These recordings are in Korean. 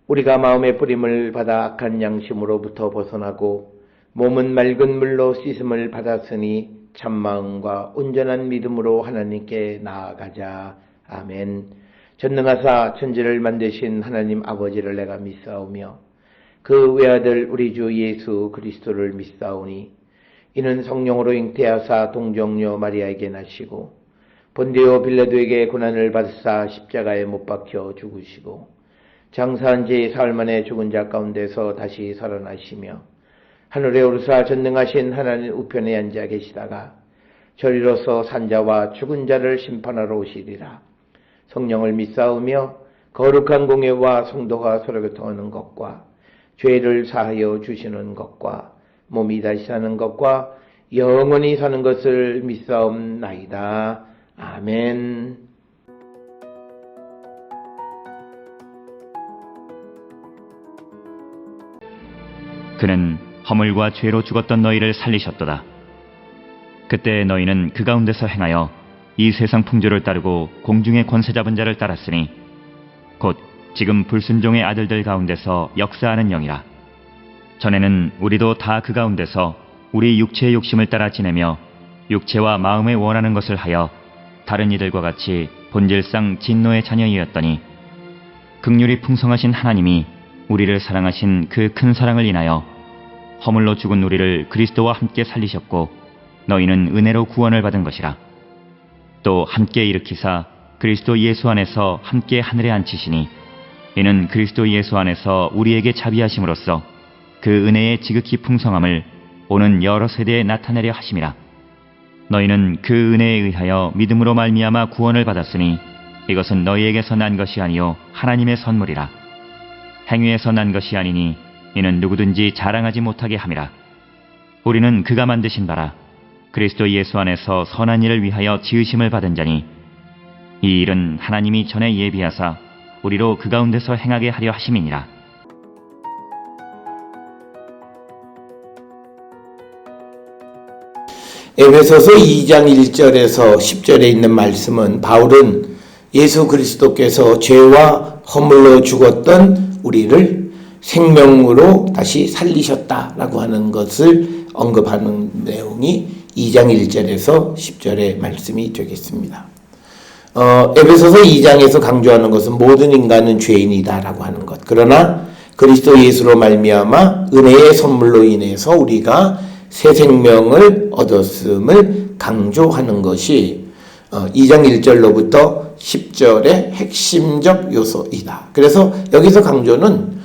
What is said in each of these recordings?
우리가 마음의 뿌림을 받아 악한 양심으로부터 벗어나고 몸은 맑은 물로 씻음을 받았으니 참마음과 온전한 믿음으로 하나님께 나아가자. 아멘. 전능하사 천지를 만드신 하나님 아버지를 내가 믿사오며 그 외아들 우리 주 예수 그리스도를 믿사오니 이는 성령으로 잉태하사 동정녀 마리아에게 나시고 본디오 빌라도에게 고난을 받으사 십자가에 못 박혀 죽으시고 장사한 지 사흘 만에 죽은 자 가운데서 다시 살아나시며 하늘에 오르사 전능하신 하나님 우편에 앉아 계시다가 저리로서 산자와 죽은 자를 심판하러 오시리라. 성령을 믿사오며 거룩한 공예와 성도가 서로 교통하는 것과 죄를 사하여 주시는 것과 몸이 다시 사는 것과 영원히 사는 것을 믿사옵나이다. 아멘. 그는 허물과 죄로 죽었던 너희를 살리셨도다. 그때 너희는 그 가운데서 행하여 이 세상 풍조를 따르고 공중의 권세 잡은 자를 따랐으니 곧 지금 불순종의 아들들 가운데서 역사하는 영이라. 전에는 우리도 다 그 가운데서 우리 육체의 욕심을 따라 지내며 육체와 마음에 원하는 것을 하여 다른 이들과 같이 본질상 진노의 자녀이었더니 긍휼이 풍성하신 하나님이 우리를 사랑하신 그 큰 사랑을 인하여 허물로 죽은 우리를 그리스도와 함께 살리셨고 너희는 은혜로 구원을 받은 것이라. 또 함께 일으키사 그리스도 예수 안에서 함께 하늘에 앉히시니 이는 그리스도 예수 안에서 우리에게 자비하심으로써 그 은혜의 지극히 풍성함을 오는 여러 세대에 나타내려 하심이라. 너희는 그 은혜에 의하여 믿음으로 말미암아 구원을 받았으니 이것은 너희에게서 난 것이 아니요 하나님의 선물이라. 행위에서 난 것이 아니니 이는 누구든지 자랑하지 못하게 함이라. 우리는 그가 만드신 바라 그리스도 예수 안에서 선한 일을 위하여 지으심을 받은 자니 이 일은 하나님이 전에 예비하사 우리로 그 가운데서 행하게 하려 하심이니라. 에베소서 2장 1절에서 10절에 있는 말씀은 바울은 예수 그리스도께서 죄와 허물로 죽었던 우리를 생명으로 다시 살리셨다라고 하는 것을 언급하는 내용이 2장 1절에서 10절의 말씀이 되겠습니다. 에베소서 2장에서 강조하는 것은 모든 인간은 죄인이다라고 하는 것. 그러나 그리스도 예수로 말미암아 은혜의 선물로 인해서 우리가 새 생명을 얻었음을 강조하는 것이 2장 1절로부터 10절의 핵심적 요소이다. 그래서 여기서 강조는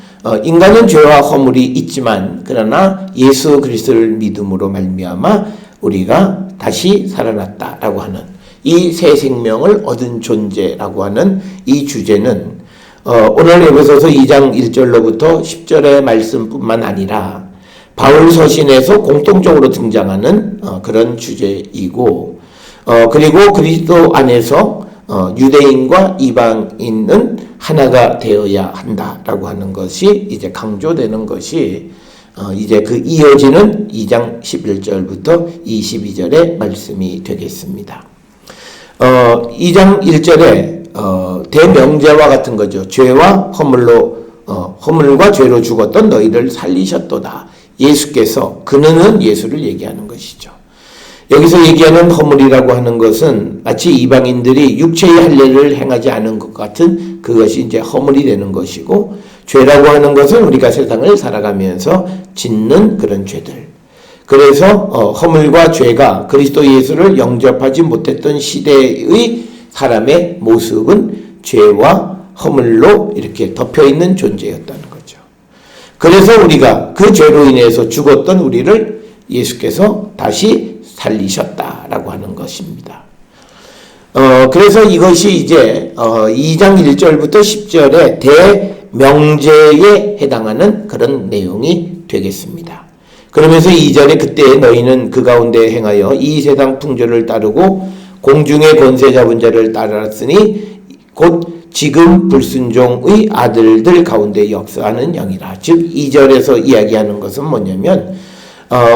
인간은 죄와 허물이 있지만 그러나 예수 그리스도를 믿음으로 말미암아 우리가 다시 살아났다라고 하는 이 새 생명을 얻은 존재라고 하는 이 주제는 오늘 에베소서 2장 1절로부터 10절의 말씀뿐만 아니라 바울 서신에서 공통적으로 등장하는 그런 주제이고 그리고 그리스도 안에서 유대인과 이방인은 하나가 되어야 한다라고 하는 것이 이제 강조되는 것이 이제 그 이어지는 2장 11절부터 22절의 말씀이 되겠습니다. 2장 1절에 대명제와 같은 거죠. 죄와 허물과 죄로 죽었던 너희를 살리셨도다. 예수께서, 그는 예수를 얘기하는 것이죠. 여기서 얘기하는 허물이라고 하는 것은 마치 이방인들이 육체의 할례를 행하지 않은 것 같은 그것이 이제 허물이 되는 것이고, 죄라고 하는 것은 우리가 세상을 살아가면서 짓는 그런 죄들. 그래서 허물과 죄가 그리스도 예수를 영접하지 못했던 시대의 사람의 모습은 죄와 허물로 이렇게 덮여있는 존재였다는 거죠. 그래서 우리가 그 죄로 인해서 죽었던 우리를 예수께서 다시 살리셨다라고 하는 것입니다. 그래서 이것이 이제 2장 1절부터 10절의 대명제에 해당하는 그런 내용이 되겠습니다. 그러면서 2절에 그때 너희는 그 가운데 행하여 이 세상 풍조를 따르고 공중의 권세 잡은 자를 따랐으니 곧 지금 불순종의 아들들 가운데 역사하는 영이라. 즉 2절에서 이야기하는 것은 뭐냐면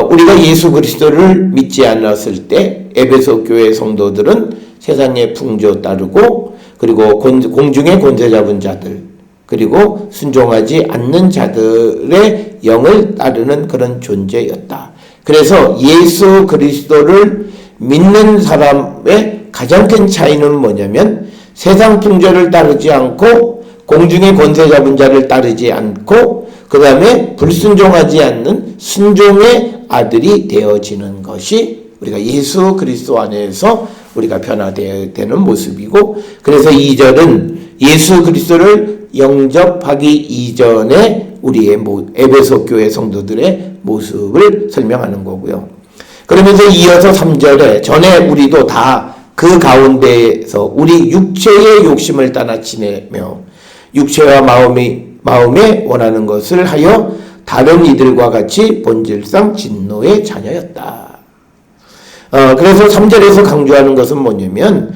우리가 예수 그리스도를 믿지 않았을 때 에베소 교회 성도들은 세상의 풍조 따르고 그리고 공중의 권세 잡은 자들 그리고 순종하지 않는 자들의 영을 따르는 그런 존재였다. 그래서 예수 그리스도를 믿는 사람의 가장 큰 차이는 뭐냐면 세상 풍조를 따르지 않고 공중의 권세 잡은 자를 따르지 않고 그 다음에 불순종하지 않는 순종의 아들이 되어지는 것이 우리가 예수 그리스도 안에서 우리가 변화되어야 되는 모습이고, 그래서 2절은 예수 그리스도를 영접하기 이전에 우리의 에베소 교회 성도들의 모습을 설명하는 거고요. 그러면서 이어서 3절에 전에 우리도 다 그 가운데에서 우리 육체의 욕심을 따라 지내며 육체와 마음에 원하는 것을 하여 다른 이들과 같이 본질상 진노의 자녀였다. 그래서 3절에서 강조하는 것은 뭐냐면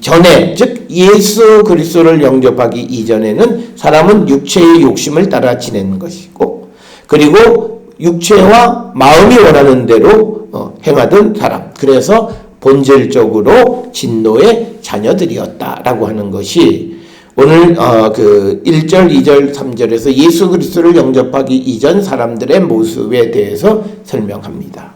전에 즉 예수 그리스도를 영접하기 이전에는 사람은 육체의 욕심을 따라 지내는 것이고 그리고 육체와 마음이 원하는 대로 행하던 사람, 그래서 본질적으로 진노의 자녀들이었다라고 하는 것이 오늘 그 1절, 2절, 3절에서 예수 그리스도를 영접하기 이전 사람들의 모습에 대해서 설명합니다.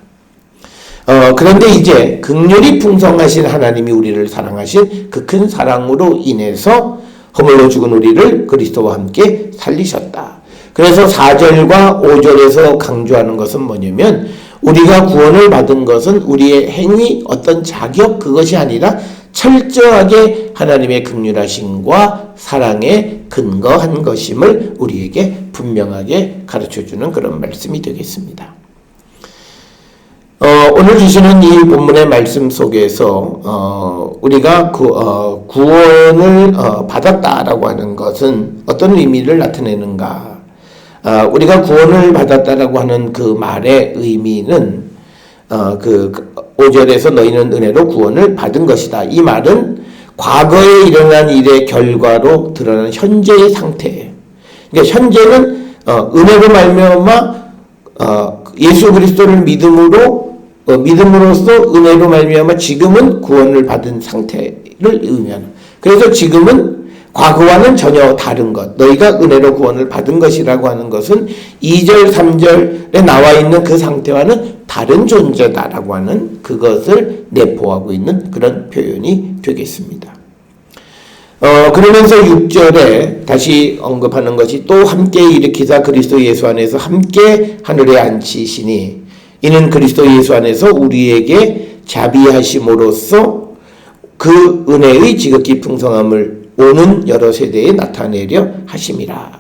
그런데 이제 긍휼이 풍성하신 하나님이 우리를 사랑하신 그 큰 사랑으로 인해서 허물로 죽은 우리를 그리스도와 함께 살리셨다. 그래서 4절과 5절에서 강조하는 것은 뭐냐면 우리가 구원을 받은 것은 우리의 행위, 어떤 자격 그것이 아니라 철저하게 하나님의 긍휼하심과 사랑에 근거한 것임을 우리에게 분명하게 가르쳐주는 그런 말씀이 되겠습니다. 오늘 주시는 이 본문의 말씀 속에서 우리가 구원을 받았다라고 하는 것은 어떤 의미를 나타내는가? 우리가 구원을 받았다라고 하는 그 말의 의미는 그 5절에서 너희는 은혜로 구원을 받은 것이다. 이 말은 과거에 일어난 일의 결과로 드러나는 현재의 상태예요. 그러니까 현재는 은혜로 말미암아 예수 그리스도를 믿음으로써 은혜로 말미암아 지금은 구원을 받은 상태를 의미하는. 그래서 지금은 과거와는 전혀 다른 것, 너희가 은혜로 구원을 받은 것이라고 하는 것은 2절, 3절에 나와 있는 그 상태와는 다른 존재다라고 하는 그것을 내포하고 있는 그런 표현이 되겠습니다. 그러면서 6절에 다시 언급하는 것이 또 함께 일으키사 그리스도 예수 안에서 함께 하늘에 앉히시니 이는 그리스도 예수 안에서 우리에게 자비하심으로써 그 은혜의 지극히 풍성함을 오는 여러 세대에 나타내려 하심이라.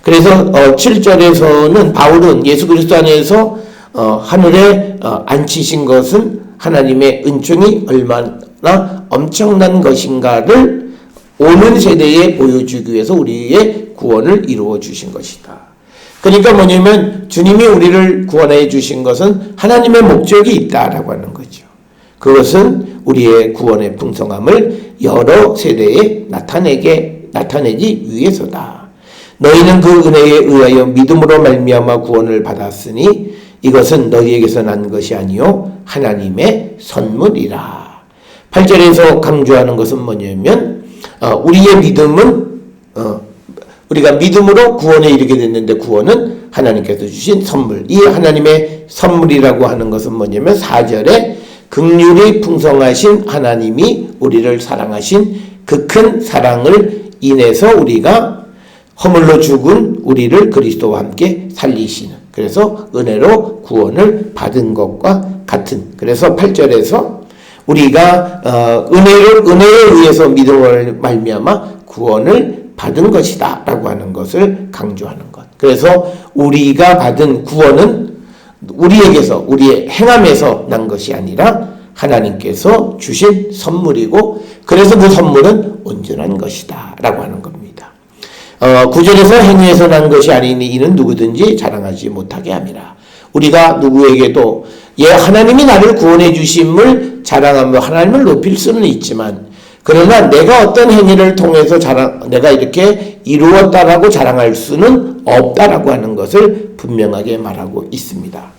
그래서 7절에서는 바울은 예수 그리스도 안에서 하늘에 앉히신 것은 하나님의 은총이 얼마나 엄청난 것인가를 오는 세대에 보여주기 위해서 우리의 구원을 이루어 주신 것이다. 그러니까 뭐냐면 주님이 우리를 구원해 주신 것은 하나님의 목적이 있다라고 하는 거죠. 그것은 우리의 구원의 풍성함을 여러 세대에 나타내기 위해서다. 너희는 그 은혜에 의하여 믿음으로 말미암아 구원을 받았으니 이것은 너희에게서 난 것이 아니요 하나님의 선물이라. 8절에서 강조하는 것은 뭐냐면 우리의 믿음은 우리가 믿음으로 구원에 이르게 됐는데 구원은 하나님께서 주신 선물. 이 하나님의 선물이라고 하는 것은 뭐냐면 4절에 긍휼이 풍성하신 하나님이 우리를 사랑하신 그 큰 사랑을 인해서 우리가 허물로 죽은 우리를 그리스도와 함께 살리시는, 그래서 은혜로 구원을 받은 것과 같은, 그래서 8절에서 우리가 은혜에 의해서 믿음을 말미암아 구원을 받은 것이다 라고 하는 것을 강조하는 것. 그래서 우리가 받은 구원은 우리에게서, 우리의 행함에서 난 것이 아니라 하나님께서 주신 선물이고, 그래서 그 선물은 온전한 것이다 라고 하는 겁니다. 9절에서 행위에서 난 것이 아니니 이는 누구든지 자랑하지 못하게 함이라. 우리가 누구에게도 하나님이 나를 구원해 주심을 자랑하며 하나님을 높일 수는 있지만, 그러나 내가 어떤 행위를 통해서 내가 이렇게 이루었다라고 자랑할 수는 없다라고 하는 것을 분명하게 말하고 있습니다.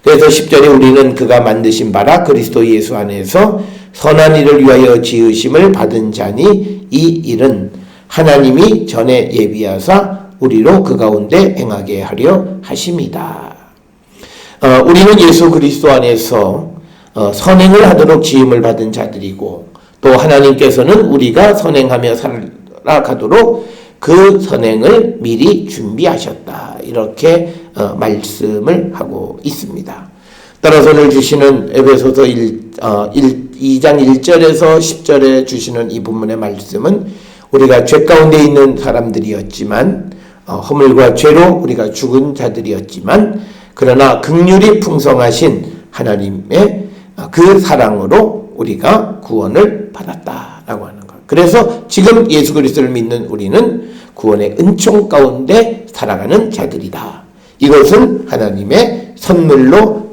그래서 10절에 우리는 그가 만드신 바라 그리스도 예수 안에서 선한 일을 위하여 지으심을 받은 자니 이 일은 하나님이 전에 예비하사 우리로 그 가운데 행하게 하려 하심이다. 우리는 예수 그리스도 안에서 선행을 하도록 지음을 받은 자들이고, 또 하나님께서는 우리가 선행하며 살아가도록 그 선행을 미리 준비하셨다. 이렇게 말씀을 하고 있습니다. 따라서 오늘 주시는 에베소서 2장 1절에서 10절에 주시는 이 본문의 말씀은 우리가 죄 가운데 있는 사람들이었지만, 허물과 죄로 우리가 죽은 자들이었지만, 그러나 긍휼이 풍성하신 하나님의 그 사랑으로 우리가 구원을 받았다라고 하는 것. 그래서 지금 예수 그리스도를 믿는 우리는 구원의 은총 가운데 살아가는 자들이다. 이것은 하나님의 선물로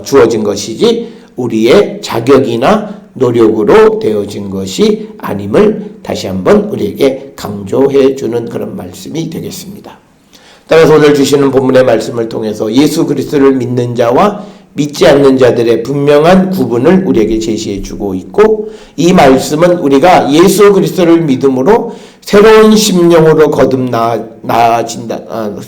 주어진 것이지 우리의 자격이나 노력으로 되어진 것이 아님을 다시 한번 우리에게 강조해 주는 그런 말씀이 되겠습니다. 따라서 오늘 주시는 본문의 말씀을 통해서 예수 그리스도를 믿는 자와 믿지 않는 자들의 분명한 구분을 우리에게 제시해 주고 있고, 이 말씀은 우리가 예수 그리스도를 믿음으로 새로운 심령으로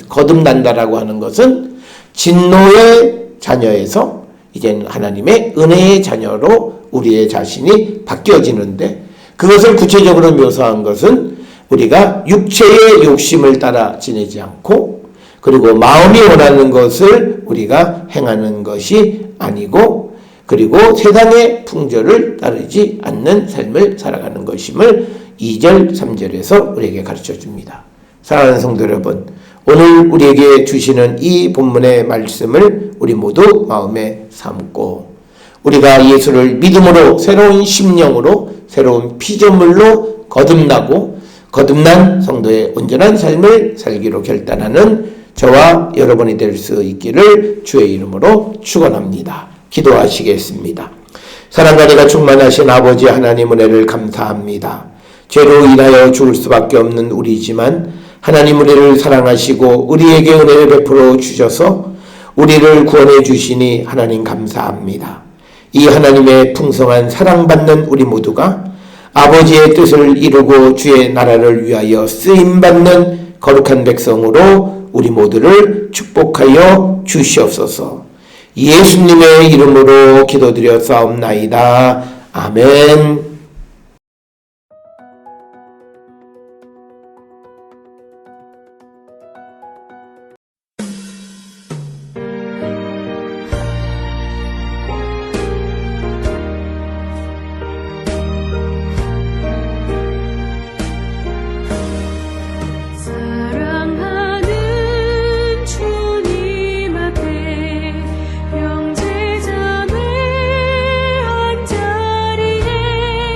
거듭난다라고 하는 것은 진노의 자녀에서 이제는 하나님의 은혜의 자녀로 우리의 자신이 바뀌어지는데, 그것을 구체적으로 묘사한 것은 우리가 육체의 욕심을 따라 지내지 않고, 그리고 마음이 원하는 것을 우리가 행하는 것이 아니고, 그리고 세상의 풍조를 따르지 않는 삶을 살아가는 것임을 2절, 3절에서 우리에게 가르쳐 줍니다. 사랑하는 성도 여러분, 오늘 우리에게 주시는 이 본문의 말씀을 우리 모두 마음에 삼고, 우리가 예수를 믿음으로 새로운 심령으로, 새로운 피조물로 거듭난 성도의 온전한 삶을 살기로 결단하는 저와 여러분이 될 수 있기를 주의 이름으로 축원합니다. 기도하시겠습니다. 사랑과 은혜가 충만하신 아버지 하나님 은혜를 감사합니다. 죄로 인하여 죽을 수밖에 없는 우리지만 하나님 우리를 사랑하시고 우리에게 은혜를 베풀어 주셔서 우리를 구원해 주시니 하나님 감사합니다. 이 하나님의 풍성한 사랑받는 우리 모두가 아버지의 뜻을 이루고 주의 나라를 위하여 쓰임받는 거룩한 백성으로 우리 모두를 축복하여 주시옵소서. 예수님의 이름으로 기도드려 싸움나이다. 아멘. 영제전을 한 자리에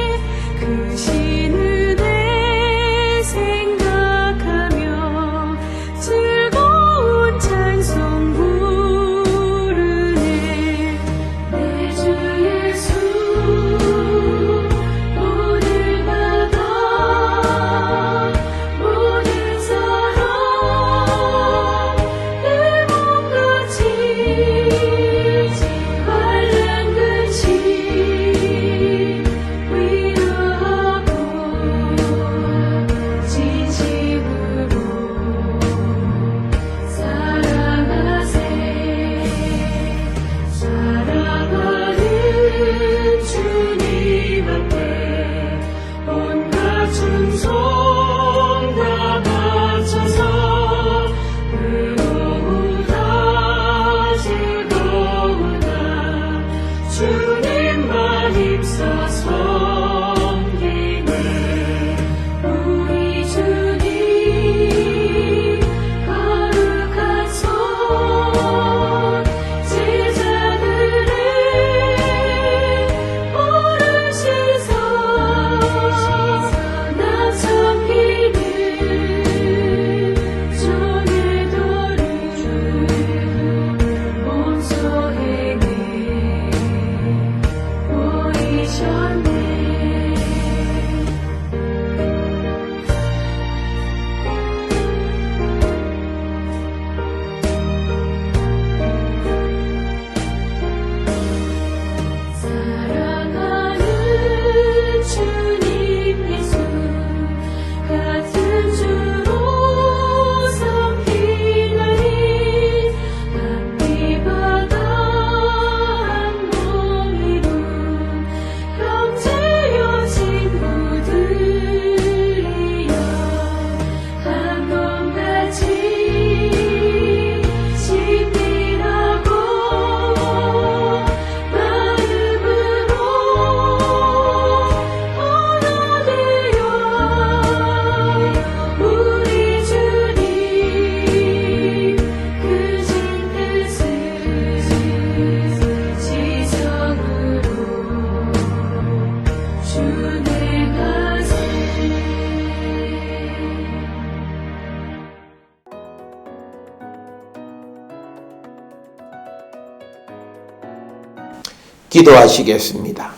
기도하시겠습니다.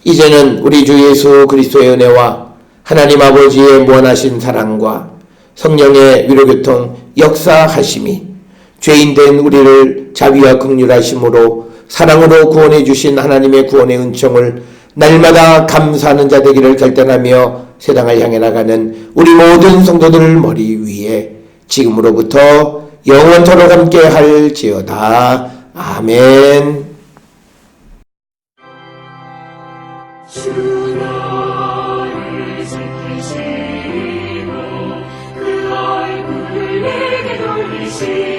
이제는 우리 주 예수 그리스도의 은혜와 하나님 아버지의 무한하신 사랑과 성령의 위로교통 역사하심이 죄인된 우리를 자비와 긍휼하심으로 사랑으로 구원해 주신 하나님의 구원의 은총을 날마다 감사하는 자 되기를 결단하며 세상을 향해 나가는 우리 모든 성도들 머리 위에 지금으로부터 영원토록 함께 할지어다. 아멘. 주 너를 지키시고 그 얼굴을 내게 돌리시고